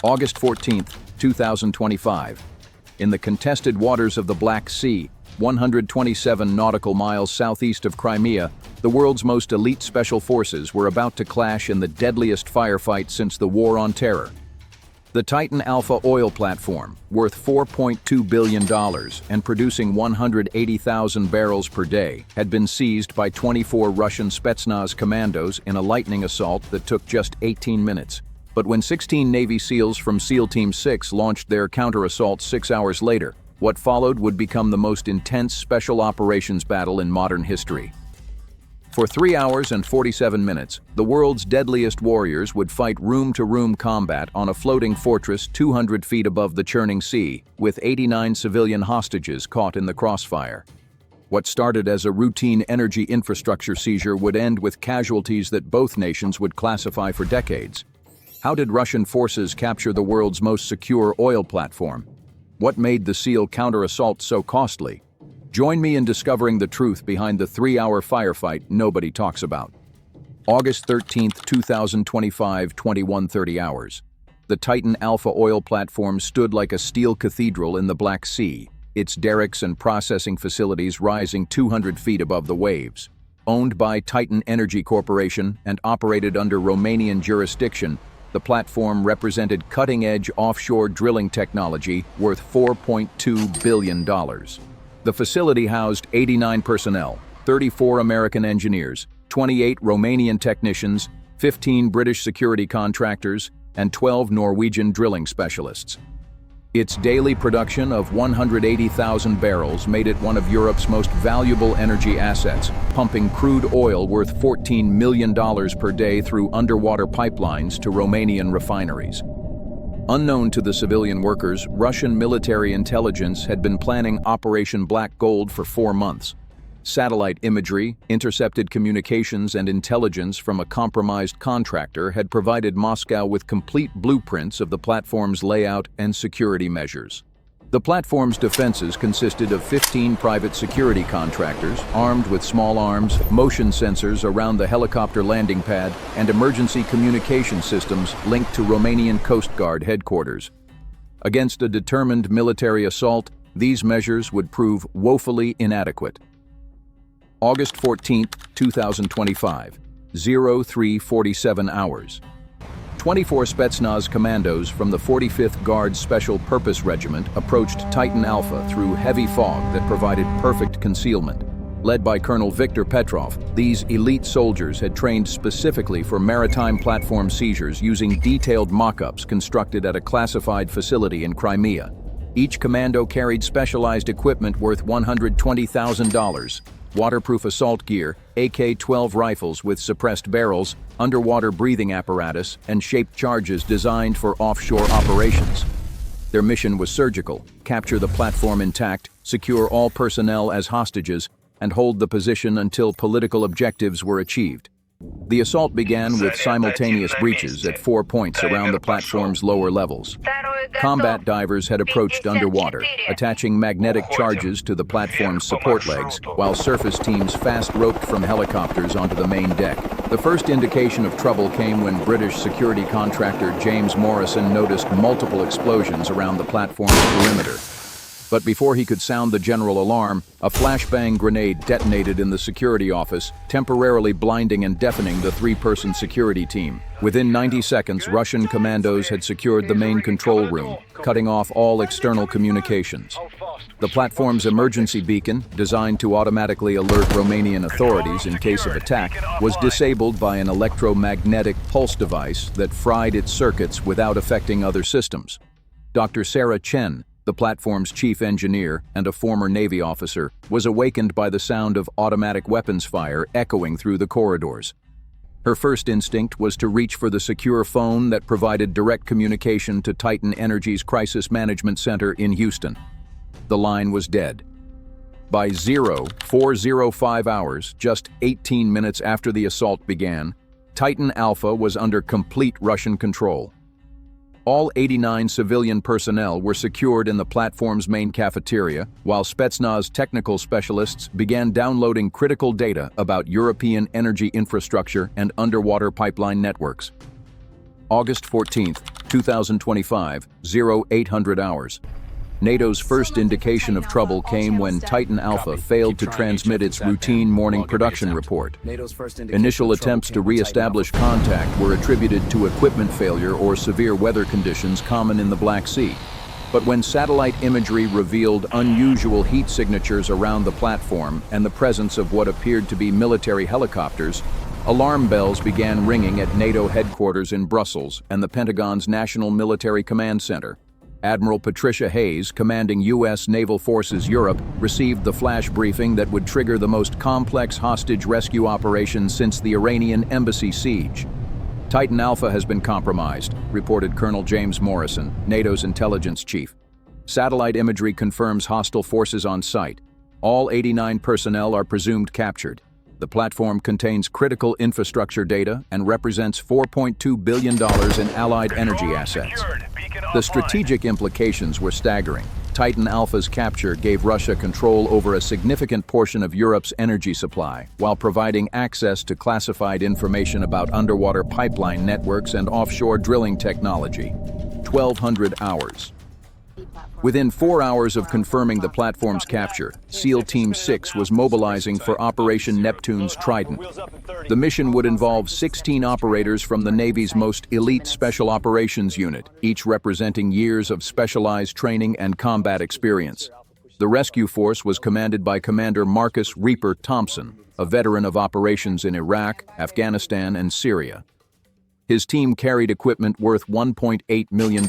August 14, 2025. In the contested waters of the Black Sea, 127 nautical miles southeast of Crimea, the world's most elite special forces were about to clash in the deadliest firefight since the War on Terror. The Titan Alpha oil platform, worth $4.2 billion and producing 180,000 barrels per day, had been seized by 24 Russian Spetsnaz commandos in a lightning assault that took just 18 minutes. But when 16 Navy SEALs from SEAL Team 6 launched their counter-assault 6 hours later, what followed would become the most intense special operations battle in modern history. For 3 hours and 47 minutes, the world's deadliest warriors would fight room-to-room combat on a floating fortress 200 feet above the churning sea, with 89 civilian hostages caught in the crossfire. What started as a routine energy infrastructure seizure would end with casualties that both nations would classify for decades. How did Russian forces capture the world's most secure oil platform? What made the SEAL counter-assault so costly? Join me in discovering the truth behind the 3-hour firefight nobody talks about. August 13, 2025, 21:30 hours. The Titan Alpha oil platform stood like a steel cathedral in the Black Sea, its derricks and processing facilities rising 200 feet above the waves. Owned by Titan Energy Corporation and operated under Romanian jurisdiction, the platform represented cutting-edge offshore drilling technology worth $4.2 billion. The facility housed 89 personnel, 34 American engineers, 28 Romanian technicians, 15 British security contractors, and 12 Norwegian drilling specialists. Its daily production of 180,000 barrels made it one of Europe's most valuable energy assets, pumping crude oil worth $14 million per day through underwater pipelines to Romanian refineries. Unknown to the civilian workers, Russian military intelligence had been planning Operation Black Gold for 4 months. Satellite imagery, intercepted communications, and intelligence from a compromised contractor had provided Moscow with complete blueprints of the platform's layout and security measures. The platform's defenses consisted of 15 private security contractors, armed with small arms, motion sensors around the helicopter landing pad, and emergency communication systems linked to Romanian Coast Guard headquarters. Against a determined military assault, these measures would prove woefully inadequate. August 14, 2025, 03:47 hours. 24 Spetsnaz commandos from the 45th Guard Special Purpose Regiment approached Titan Alpha through heavy fog that provided perfect concealment. Led by Colonel Viktor Petrov, these elite soldiers had trained specifically for maritime platform seizures using detailed mock-ups constructed at a classified facility in Crimea. Each commando carried specialized equipment worth $120,000. Waterproof assault gear, AK-12 rifles with suppressed barrels, underwater breathing apparatus, and shaped charges designed for offshore operations. Their mission was surgical: capture the platform intact, secure all personnel as hostages, and hold the position until political objectives were achieved. The assault began with simultaneous breaches at 4 points around the platform's lower levels. Combat divers had approached underwater, attaching magnetic charges to the platform's support legs, while surface teams fast-roped from helicopters onto the main deck. The first indication of trouble came when British security contractor James Morrison noticed multiple explosions around the platform's perimeter. But before he could sound the general alarm, a flashbang grenade detonated in the security office, temporarily blinding and deafening the 3-person security team. Within 90 seconds, Russian commandos had secured the main control room, cutting off all external communications. The platform's emergency beacon, designed to automatically alert Romanian authorities in case of attack, was disabled by an electromagnetic pulse device that fried its circuits without affecting other systems. Dr. Sarah Chen, the platform's chief engineer and a former Navy officer, was awakened by the sound of automatic weapons fire echoing through the corridors. Her first instinct was to reach for the secure phone that provided direct communication to Titan Energy's Crisis Management Center in Houston. The line was dead. By 04:05 hours, just 18 minutes after the assault began, Titan Alpha was under complete Russian control. All 89 civilian personnel were secured in the platform's main cafeteria, while Spetsnaz technical specialists began downloading critical data about European energy infrastructure and underwater pipeline networks. August 14, 2025, 0800 hours. NATO's first indication of trouble came when Titan Alpha failed to transmit its routine morning production report. Initial attempts to re-establish contact were attributed to equipment failure or severe weather conditions common in the Black Sea. But when satellite imagery revealed unusual heat signatures around the platform and the presence of what appeared to be military helicopters, alarm bells began ringing at NATO headquarters in Brussels and the Pentagon's National Military Command Center. Admiral Patricia Hayes, commanding U.S. Naval Forces Europe, received the flash briefing that would trigger the most complex hostage rescue operation since the Iranian embassy siege. Titan Alpha has been compromised, reported Colonel James Morrison, NATO's intelligence chief. Satellite imagery confirms hostile forces on site. All 89 personnel are presumed captured. The platform contains critical infrastructure data and represents $4.2 billion in Allied energy assets. The strategic implications were staggering. Titan Alpha's capture gave Russia control over a significant portion of Europe's energy supply, while providing access to classified information about underwater pipeline networks and offshore drilling technology. 1,200 hours. Within 4 hours of confirming the platform's capture, SEAL Team 6 was mobilizing for Operation Neptune's Trident. The mission would involve 16 operators from the Navy's most elite Special Operations Unit, each representing years of specialized training and combat experience. The rescue force was commanded by Commander Marcus Reaper Thompson, a veteran of operations in Iraq, Afghanistan, and Syria. His team carried equipment worth $1.8 million.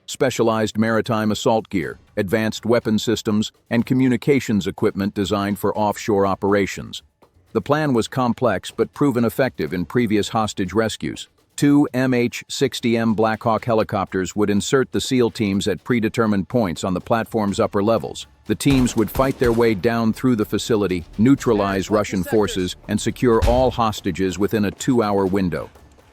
Specialized maritime assault gear, advanced weapon systems, and communications equipment designed for offshore operations. The plan was complex but proven effective in previous hostage rescues. 2 MH-60M Black Hawk helicopters would insert the SEAL teams at predetermined points on the platform's upper levels. The teams would fight their way down through the facility, neutralize Russian forces, and secure all hostages within a 2-hour window.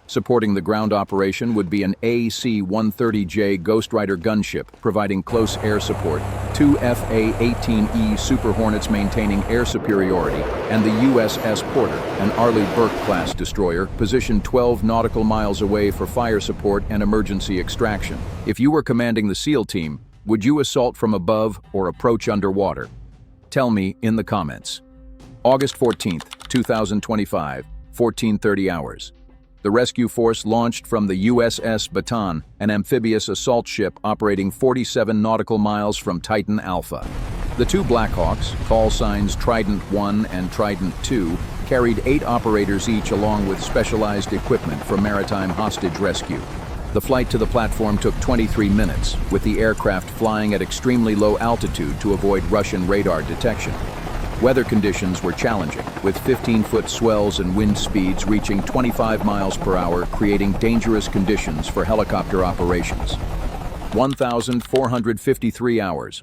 Supporting the ground operation would be an AC-130J Ghost Rider gunship, providing close air support, 2 FA-18E Super Hornets maintaining air superiority, and the USS Porter, an Arleigh Burke-class destroyer, positioned 12 nautical miles away for fire support and emergency extraction. If you were commanding the SEAL team, would you assault from above or approach underwater? Tell me in the comments. August 14th, 2025, 14:30 hours. The rescue force launched from the USS Bataan, an amphibious assault ship operating 47 nautical miles from Titan Alpha. The 2 Blackhawks, call signs Trident 1 and Trident 2, carried 8 operators each along with specialized equipment for maritime hostage rescue. The flight to the platform took 23 minutes, with the aircraft flying at extremely low altitude to avoid Russian radar detection. Weather conditions were challenging, with 15-foot swells and wind speeds reaching 25 miles per hour, creating dangerous conditions for helicopter operations. 1,453 hours.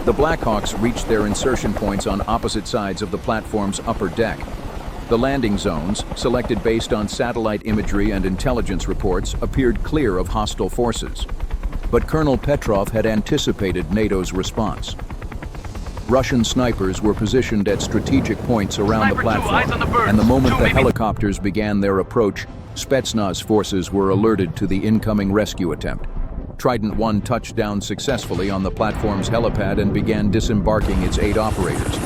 The Blackhawks reached their insertion points on opposite sides of the platform's upper deck. The landing zones, selected based on satellite imagery and intelligence reports, appeared clear of hostile forces. But Colonel Petrov had anticipated NATO's response. Russian snipers were positioned at strategic points around the platform, and the moment the helicopters began their approach, Spetsnaz forces were alerted to the incoming rescue attempt. Trident 1 touched down successfully on the platform's helipad and began disembarking its 8 operators.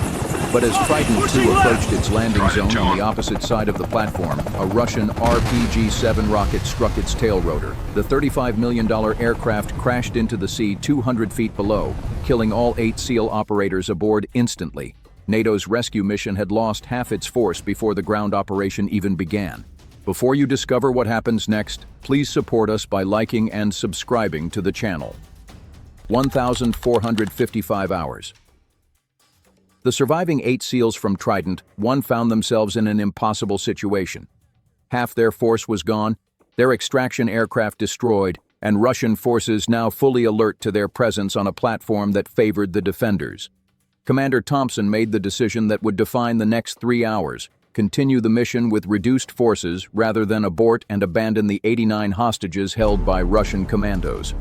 But as Trident 2 approached its landing zone on the opposite side of the platform, a Russian RPG-7 rocket struck its tail rotor. The $35 million aircraft crashed into the sea 200 feet below, killing all 8 SEAL operators aboard instantly. NATO's rescue mission had lost half its force before the ground operation even began. Before you discover what happens next, please support us by liking and subscribing to the channel. 1,455 hours. The surviving 8 SEALs from Trident 1 found themselves in an impossible situation. Half their force was gone, their extraction aircraft destroyed, and Russian forces now fully alert to their presence on a platform that favored the defenders. Commander Thompson made the decision that would define the next 3 hours: continue the mission with reduced forces rather than abort and abandon the 89 hostages held by Russian commandos.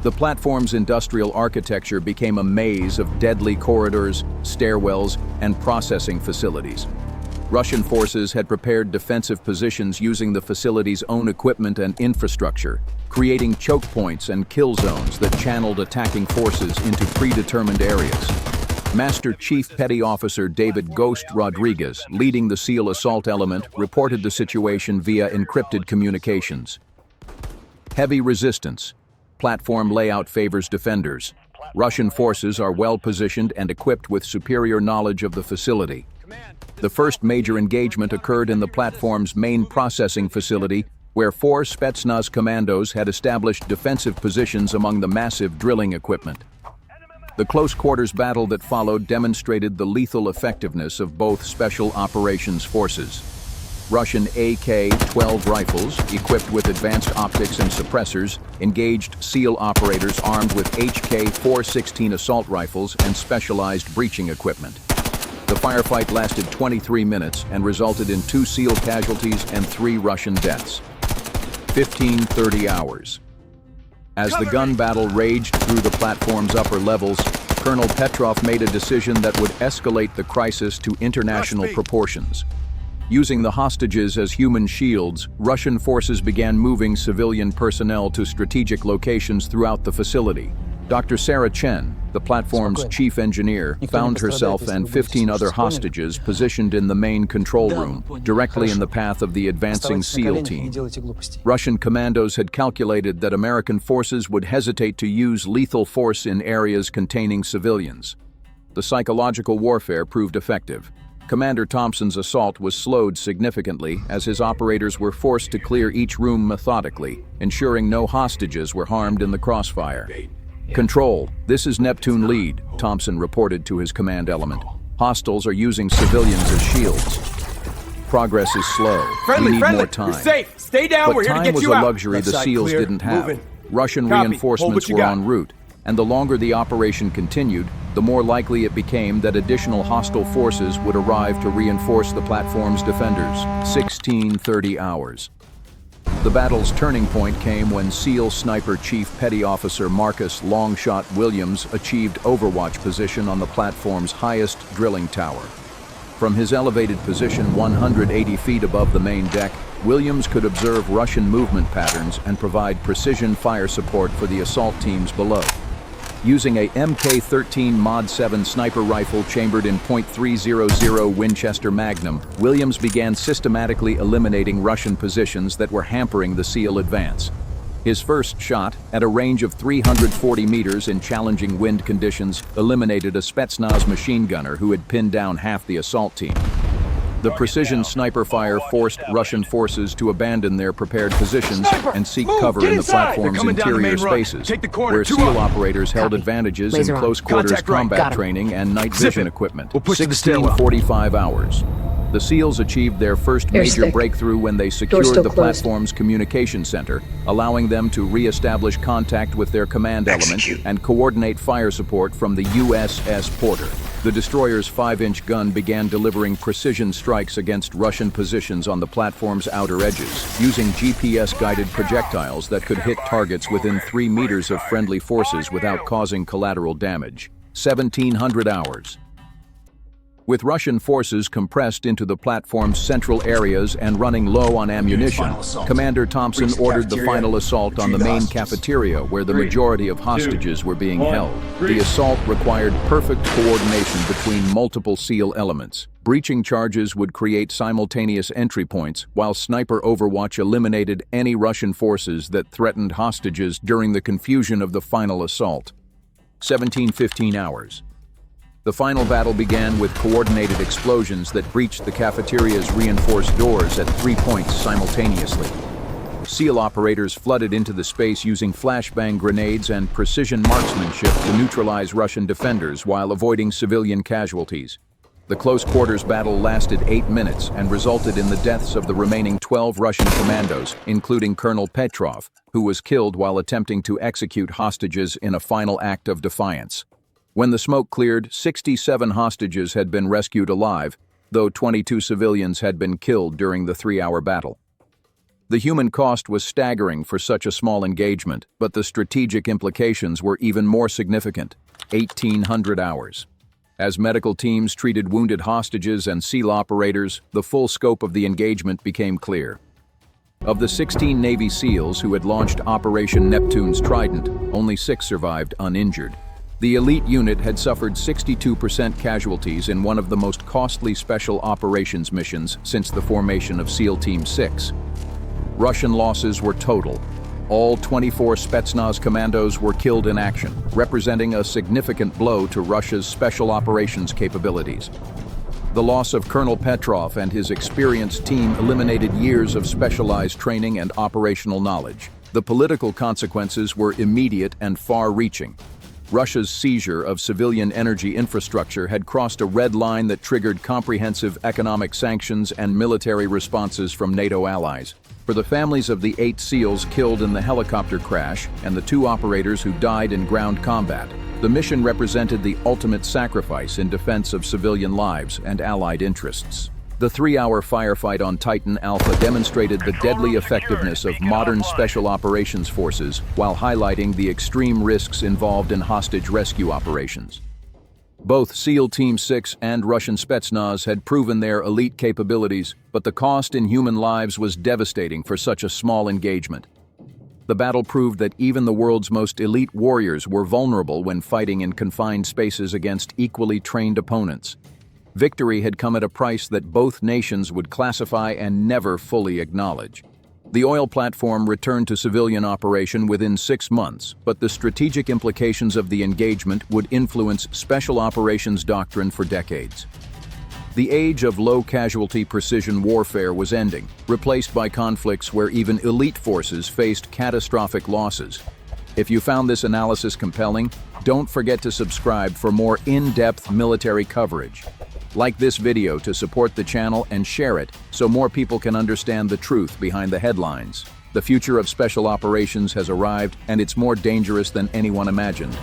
The platform's industrial architecture became a maze of deadly corridors, stairwells, and processing facilities. Russian forces had prepared defensive positions using the facility's own equipment and infrastructure, creating choke points and kill zones that channeled attacking forces into predetermined areas. Master Chief Petty Officer David Ghost Rodriguez, leading the SEAL assault element, reported the situation via encrypted communications. Heavy resistance. Platform layout favors defenders. Russian forces are well positioned and equipped with superior knowledge of the facility. The first major engagement occurred in the platform's main processing facility, where 4 Spetsnaz commandos had established defensive positions among the massive drilling equipment. The close-quarters battle that followed demonstrated the lethal effectiveness of both special operations forces. Russian AK-12 rifles, equipped with advanced optics and suppressors, engaged SEAL operators armed with HK-416 assault rifles and specialized breaching equipment. The firefight lasted 23 minutes and resulted in 2 SEAL casualties and 3 Russian deaths. 15-30 hours. As the gun battle raged through the platform's upper levels, Colonel Petrov made a decision that would escalate the crisis to international proportions. Using the hostages as human shields, Russian forces began moving civilian personnel to strategic locations throughout the facility. Dr. Sarah Chen, the platform's chief engineer, found herself and 15 other hostages positioned in the main control room, directly in the path of the advancing SEAL team. Russian commandos had calculated that American forces would hesitate to use lethal force in areas containing civilians. The psychological warfare proved effective. Commander Thompson's assault was slowed significantly as his operators were forced to clear each room methodically, ensuring no hostages were harmed in the crossfire. "Control, this is Neptune lead," Thompson reported to his command element. "Hostiles are using civilians as shields. Progress is slow. We need more time." You're safe. Stay down. But time was a luxury the SEALs didn't have. Russian reinforcements were en route, and the longer the operation continued, the more likely it became that additional hostile forces would arrive to reinforce the platform's defenders. 16-30 hours. The battle's turning point came when SEAL Sniper Chief Petty Officer Marcus Longshot Williams achieved overwatch position on the platform's highest drilling tower. From his elevated position 180 feet above the main deck, Williams could observe Russian movement patterns and provide precision fire support for the assault teams below. Using a Mk-13 Mod 7 sniper rifle chambered in .300 Winchester Magnum, Williams began systematically eliminating Russian positions that were hampering the SEAL advance. His first shot, at a range of 340 meters in challenging wind conditions, eliminated a Spetsnaz machine gunner who had pinned down half the assault team. The precision sniper fire forced Russian forces to abandon their prepared positions and seek cover in the platform's interior spaces, where SEAL operators held advantages in close-quarters combat training and night vision equipment. 16-45 hours. The SEALs achieved their first major breakthrough when they secured the platform's communication center, allowing them to re-establish contact with their command element and coordinate fire support from the USS Porter. The destroyer's 5-inch gun began delivering precision strikes against Russian positions on the platform's outer edges, using GPS-guided projectiles that could hit targets within 3 meters of friendly forces without causing collateral damage. 1700 hours. With Russian forces compressed into the platform's central areas and running low on ammunition, Commander Thompson ordered the final assault on the main cafeteria where the majority of hostages were being held. The assault required perfect coordination between multiple SEAL elements. Breaching charges would create simultaneous entry points, while sniper overwatch eliminated any Russian forces that threatened hostages during the confusion of the final assault. 17-15 hours. The final battle began with coordinated explosions that breached the cafeteria's reinforced doors at 3 points simultaneously. SEAL operators flooded into the space using flashbang grenades and precision marksmanship to neutralize Russian defenders while avoiding civilian casualties. The close-quarters battle lasted 8 minutes and resulted in the deaths of the remaining 12 Russian commandos, including Colonel Petrov, who was killed while attempting to execute hostages in a final act of defiance. When the smoke cleared, 67 hostages had been rescued alive, though 22 civilians had been killed during the 3-hour battle. The human cost was staggering for such a small engagement, but the strategic implications were even more significant. 1800 hours. As medical teams treated wounded hostages and SEAL operators, the full scope of the engagement became clear. Of the 16 Navy SEALs who had launched Operation Neptune's Trident, only 6 survived uninjured. The elite unit had suffered 62% casualties in one of the most costly special operations missions since the formation of SEAL Team 6. Russian losses were total. All 24 Spetsnaz commandos were killed in action, representing a significant blow to Russia's special operations capabilities. The loss of Colonel Petrov and his experienced team eliminated years of specialized training and operational knowledge. The political consequences were immediate and far-reaching. Russia's seizure of civilian energy infrastructure had crossed a red line that triggered comprehensive economic sanctions and military responses from NATO allies. For the families of the 8 SEALs killed in the helicopter crash and the 2 operators who died in ground combat, the mission represented the ultimate sacrifice in defense of civilian lives and allied interests. The 3-hour firefight on Titan Alpha demonstrated the deadly effectiveness of modern special operations forces while highlighting the extreme risks involved in hostage rescue operations. Both SEAL Team 6 and Russian Spetsnaz had proven their elite capabilities, but the cost in human lives was devastating for such a small engagement. The battle proved that even the world's most elite warriors were vulnerable when fighting in confined spaces against equally trained opponents. Victory had come at a price that both nations would classify and never fully acknowledge. The oil platform returned to civilian operation within 6 months, but the strategic implications of the engagement would influence special operations doctrine for decades. The age of low-casualty precision warfare was ending, replaced by conflicts where even elite forces faced catastrophic losses. If you found this analysis compelling, don't forget to subscribe for more in-depth military coverage. Like this video to support the channel and share it so more people can understand the truth behind the headlines. The future of special operations has arrived, and it's more dangerous than anyone imagined.